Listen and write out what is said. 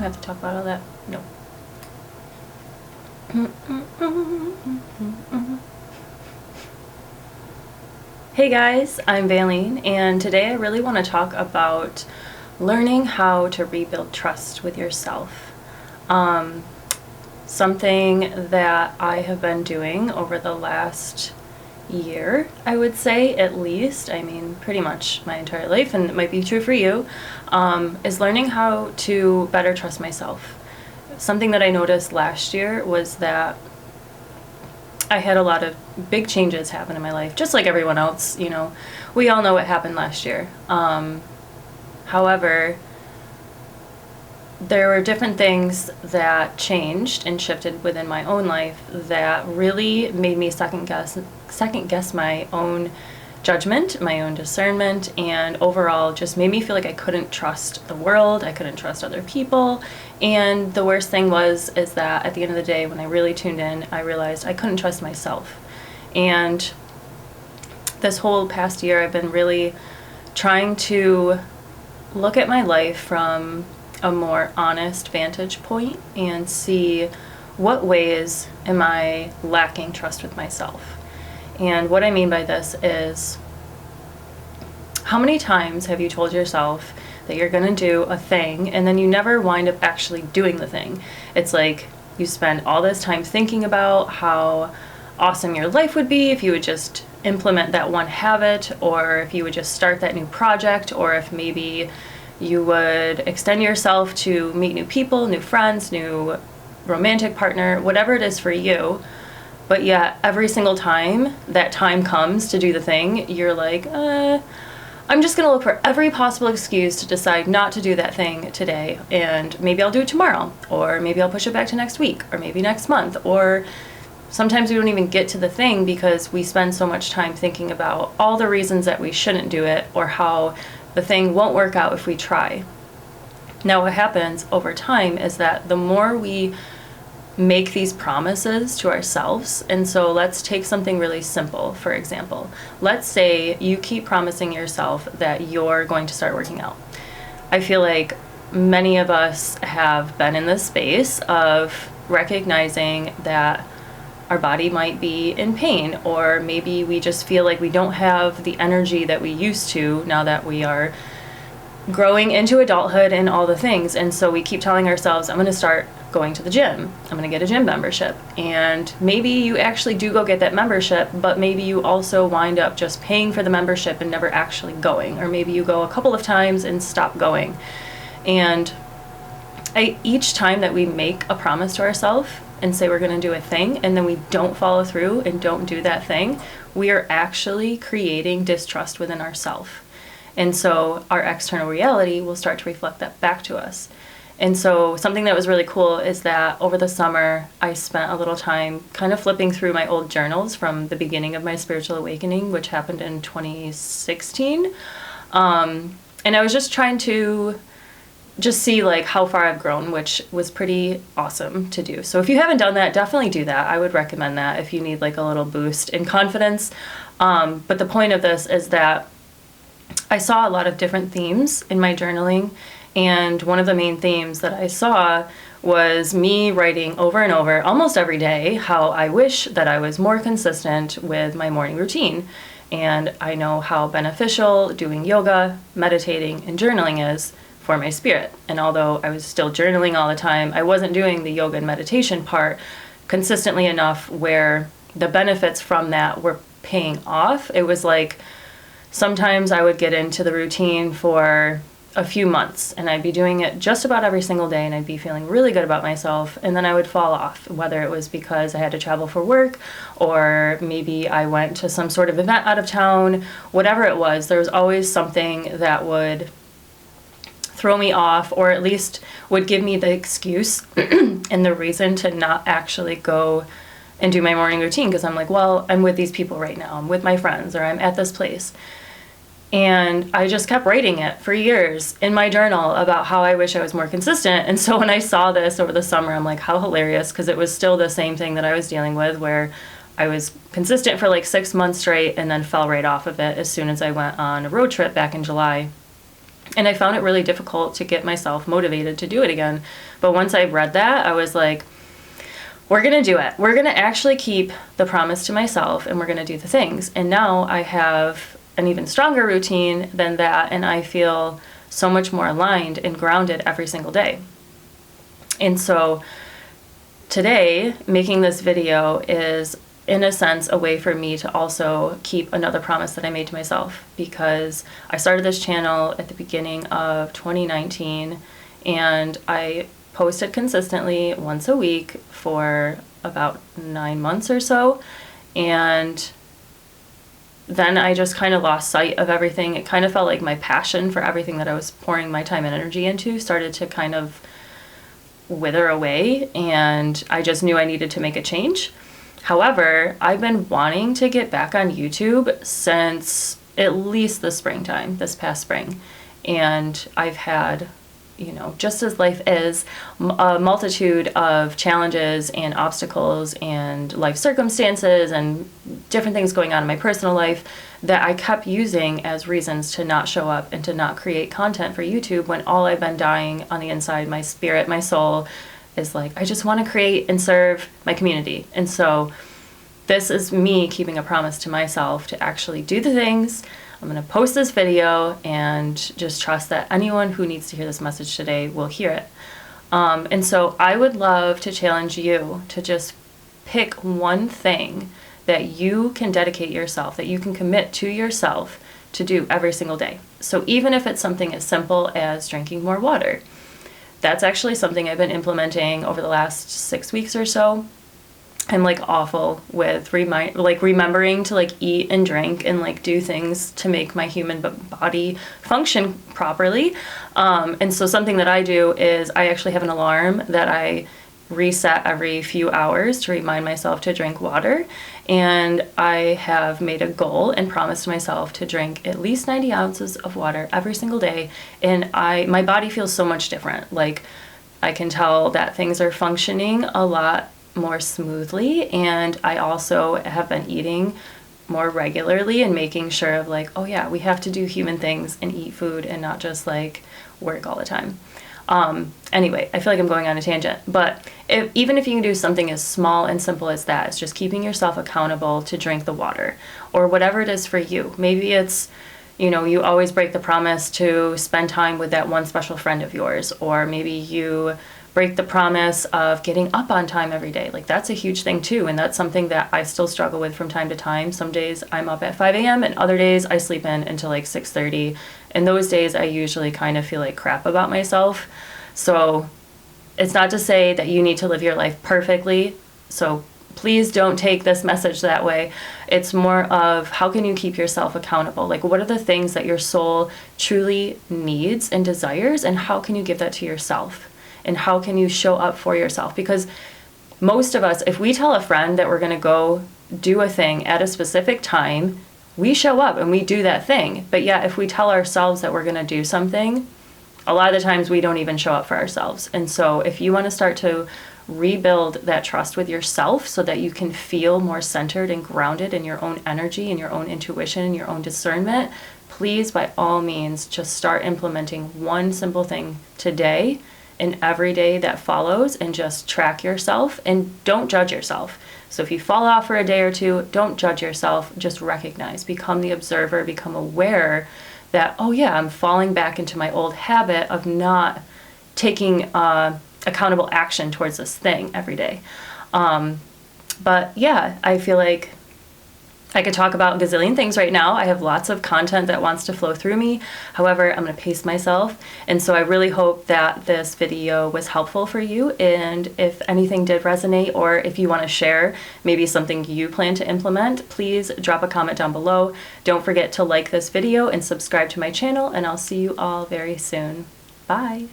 have to talk about all that. No. Hey guys, I'm Valine, and today I really want to talk about learning how to rebuild trust with yourself. Something that I have been doing over the last year, I would say, at least, I mean pretty much my entire life, and it might be true for you, is learning how to better trust myself. Something that I noticed last year was that I had a lot of big changes happen in my life, just like everyone else. You know, we all know what happened last year. However, there were different things that changed and shifted within my own life that really made me second guess my own judgment, my own discernment, and overall just made me feel like I couldn't trust the world, I couldn't trust other people. And the worst thing is that at the end of the day, when I really tuned in, I realized I couldn't trust myself. And this whole past year, I've been really trying to look at my life from a more honest vantage point and see what ways am I lacking trust with myself. And what I mean by this is, how many times have you told yourself that you're going to do a thing and then you never wind up actually doing the thing? It's like you spend all this time thinking about how awesome your life would be if you would just implement that one habit, or if you would just start that new project, or if maybe you would extend yourself to meet new people, new friends, new romantic partner, whatever it is for you. But yet, every single time that time comes to do the thing, you're like, I'm just going to look for every possible excuse to decide not to do that thing today, and maybe I'll do it tomorrow, or maybe I'll push it back to next week, or maybe next month, or sometimes we don't even get to the thing because we spend so much time thinking about all the reasons that we shouldn't do it, or how the thing won't work out if we try. Now, what happens over time is that the more we make these promises to ourselves, and so let's take something really simple, for example. Let's say you keep promising yourself that you're going to start working out. I feel like many of us have been in this space of recognizing that our body might be in pain, or maybe we just feel like we don't have the energy that we used to now that we are growing into adulthood and all the things. And so we keep telling ourselves, I'm going to start going to the gym. I'm going to get a gym membership. And maybe you actually do go get that membership, but maybe you also wind up just paying for the membership and never actually going. Or maybe you go a couple of times and stop going. And each time that we make a promise to ourselves and say we're going to do a thing, and then we don't follow through and don't do that thing, we are actually creating distrust within ourselves. And so our external reality will start to reflect that back to us. And so something that was really cool is that over the summer, I spent a little time kind of flipping through my old journals from the beginning of my spiritual awakening, which happened in 2016. And I was just trying to just see like how far I've grown, which was pretty awesome to do. So if you haven't done that, definitely do that. I would recommend that if you need like a little boost in confidence. But the point of this is that I saw a lot of different themes in my journaling, and one of the main themes that I saw was me writing over and over almost every day how I wish that I was more consistent with my morning routine. And I know how beneficial doing yoga, meditating, and journaling is for my spirit. And although I was still journaling all the time, I wasn't doing the yoga and meditation part consistently enough where the benefits from that were paying off. It was like sometimes I would get into the routine for a few months and I'd be doing it just about every single day, and I'd be feeling really good about myself, and then I would fall off, whether it was because I had to travel for work, or maybe I went to some sort of event out of town. Whatever it was, there was always something that would throw me off, or at least would give me the excuse and the reason to not actually go and do my morning routine, because I'm like, well, I'm with these people right now, I'm with my friends, or I'm at this place. And I just kept writing it for years in my journal about how I wish I was more consistent. And so when I saw this over the summer, I'm like, how hilarious, because it was still the same thing that I was dealing with, where I was consistent for like 6 months straight and then fell right off of it as soon as I went on a road trip back in July. And I found it really difficult to get myself motivated to do it again. But once I read that, I was like, we're going to do it. We're going to actually keep the promise to myself, and we're going to do the things. And now I have an even stronger routine than that, and I feel so much more aligned and grounded every single day. And so today, making this video is, in a sense, a way for me to also keep another promise that I made to myself, because I started this channel at the beginning of 2019, and I posted consistently once a week for about 9 months or so, and then I just kind of lost sight of everything. It kind of felt like my passion for everything that I was pouring my time and energy into started to kind of wither away, and I just knew I needed to make a change. However, I've been wanting to get back on YouTube since at least the springtime, this past spring. And I've had, just as life is, a multitude of challenges and obstacles and life circumstances and different things going on in my personal life that I kept using as reasons to not show up and to not create content for YouTube, when all I've been dying on the inside, my spirit, my soul, is like, I just want to create and serve my community. And so this is me keeping a promise to myself to actually do the things. I'm going to post this video and just trust that anyone who needs to hear this message today will hear it. And so I would love to challenge you to just pick one thing that you can dedicate yourself, that you can commit to yourself to do every single day. So even if it's something as simple as drinking more water, that's actually something I've been implementing over the last 6 weeks or so. I'm like awful with remembering to like eat and drink and like do things to make my human body function properly. And so something that I do is I actually have an alarm that I reset every few hours to remind myself to drink water. And I have made a goal and promised myself to drink at least 90 ounces of water every single day. And my body feels so much different. Like, I can tell that things are functioning a lot more smoothly. And I also have been eating more regularly and making sure of like, oh yeah, we have to do human things and eat food and not just like work all the time. Anyway, I feel like I'm going on a tangent, but even if you can do something as small and simple as that, it's just keeping yourself accountable to drink the water, or whatever it is for you. Maybe it's, you always break the promise to spend time with that one special friend of yours, or maybe you break the promise of getting up on time every day. Like, that's a huge thing too, and that's something that I still struggle with from time to time. Some days I'm up at 5 a.m. and other days I sleep in until like 6:30. And those days I usually kind of feel like crap about myself. So it's not to say that you need to live your life perfectly. So please don't take this message that way. It's more of, how can you keep yourself accountable? Like, what are the things that your soul truly needs and desires, and how can you give that to yourself? And how can you show up for yourself? Because most of us, if we tell a friend that we're going to go do a thing at a specific time, we show up and we do that thing. But yet, if we tell ourselves that we're going to do something, a lot of the times we don't even show up for ourselves. And so if you want to start to rebuild that trust with yourself so that you can feel more centered and grounded in your own energy and your own intuition and your own discernment, please, by all means, just start implementing one simple thing today and every day that follows, and just track yourself and don't judge yourself. So if you fall off for a day or two, don't judge yourself, just recognize, become the observer, become aware that, oh yeah, I'm falling back into my old habit of not taking accountable action towards this thing every day. But yeah, I feel like I could talk about a gazillion things right now. I have lots of content that wants to flow through me. However, I'm going to pace myself. And so I really hope that this video was helpful for you. And if anything did resonate, or if you want to share maybe something you plan to implement, please drop a comment down below. Don't forget to like this video and subscribe to my channel, and I'll see you all very soon. Bye.